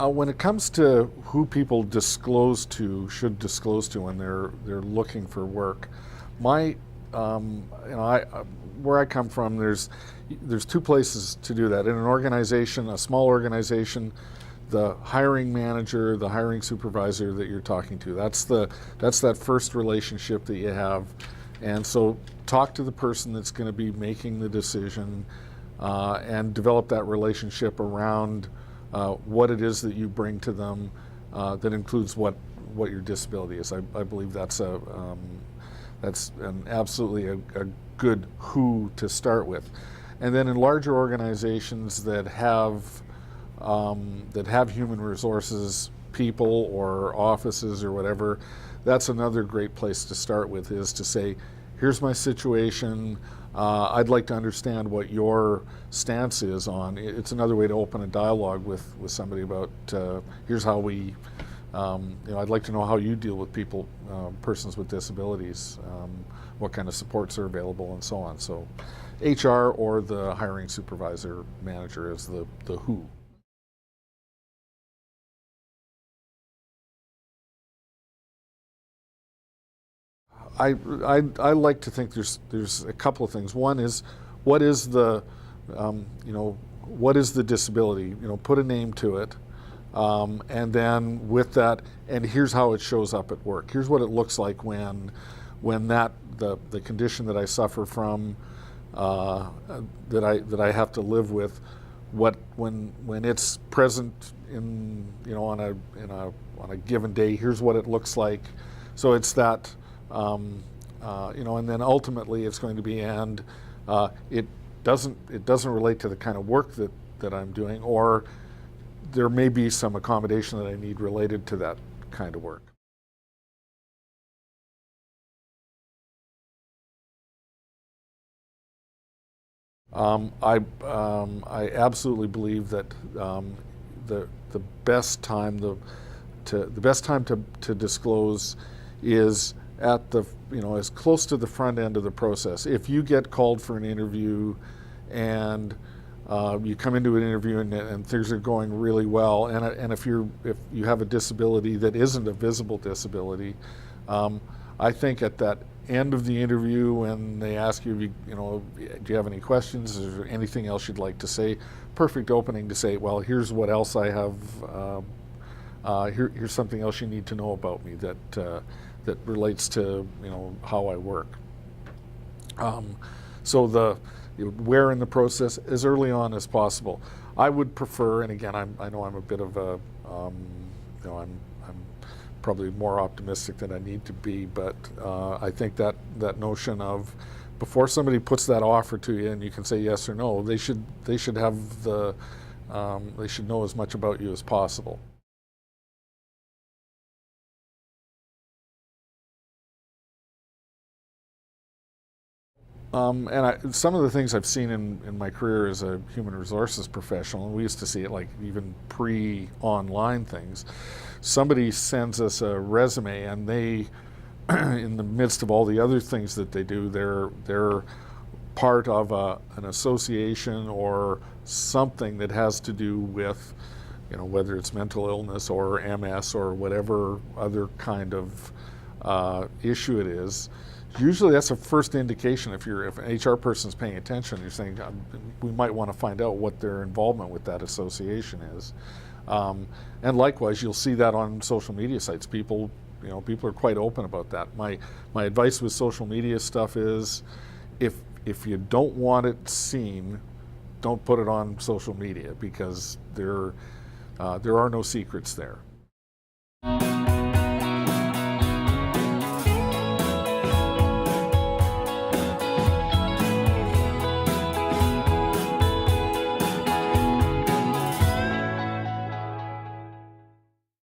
When it comes to who people should disclose to when they're looking for work, my where I come from, there's two places to do that. In an organization, a small organization, the hiring manager, the hiring supervisor that you're talking to, that's that first relationship that you have. And so talk to the person that's going to be making the decision, and develop that relationship around what it is that you bring to them, that includes what your disability is. I believe that's absolutely a good who to start with. And then in larger organizations that have human resources people or offices or whatever, that's another great place to start with, is to say, here's my situation. I'd like to understand what your stance is on. It's another way to open a dialogue with somebody about, here's how we, I'd like to know how you deal with people, persons with disabilities, what kind of supports are available, and so on. So HR or the hiring supervisor manager is the who. I like to think there's a couple of things. One is, what is the what is the disability? Put a name to it, and then with that, and here's how it shows up at work. Here's what it looks like when the condition that I suffer from, that I have to live with, when it's present in on a given day. Here's what it looks like. So it's that. And then ultimately it's going to be, and it doesn't relate to the kind of work that I'm doing, or there may be some accommodation that I need related to that kind of work. I absolutely believe that the best time to disclose is at the as close to the front end of the process. If you get called for an interview and you come into an interview and things are going really well, and if you have a disability that isn't a visible disability, I think at that end of the interview, when they ask you, do you have any questions? Is there anything else you'd like to say? Perfect opening to say, well, here's what else I have. Here's something else you need to know about me that relates to how I work. So where in the process, as early on as possible. I would prefer, and again, I know I'm a bit of a, I'm probably more optimistic than I need to be, but I think that notion of, before somebody puts that offer to you and you can say yes or no, they should have they should know as much about you as possible. Some of the things I've seen in my career as a human resources professional, and we used to see it like even pre-online things, somebody sends us a resume and they, in the midst of all the other things that they do, they're part of an association or something that has to do with, whether it's mental illness or MS or whatever other kind of issue it is. Usually that's a first indication. If an HR person is paying attention, you're saying, we might want to find out what their involvement with that association is. And likewise, you'll see that on social media sites. People are quite open about that. My advice with social media stuff is, if you don't want it seen, don't put it on social media, because there are no secrets there.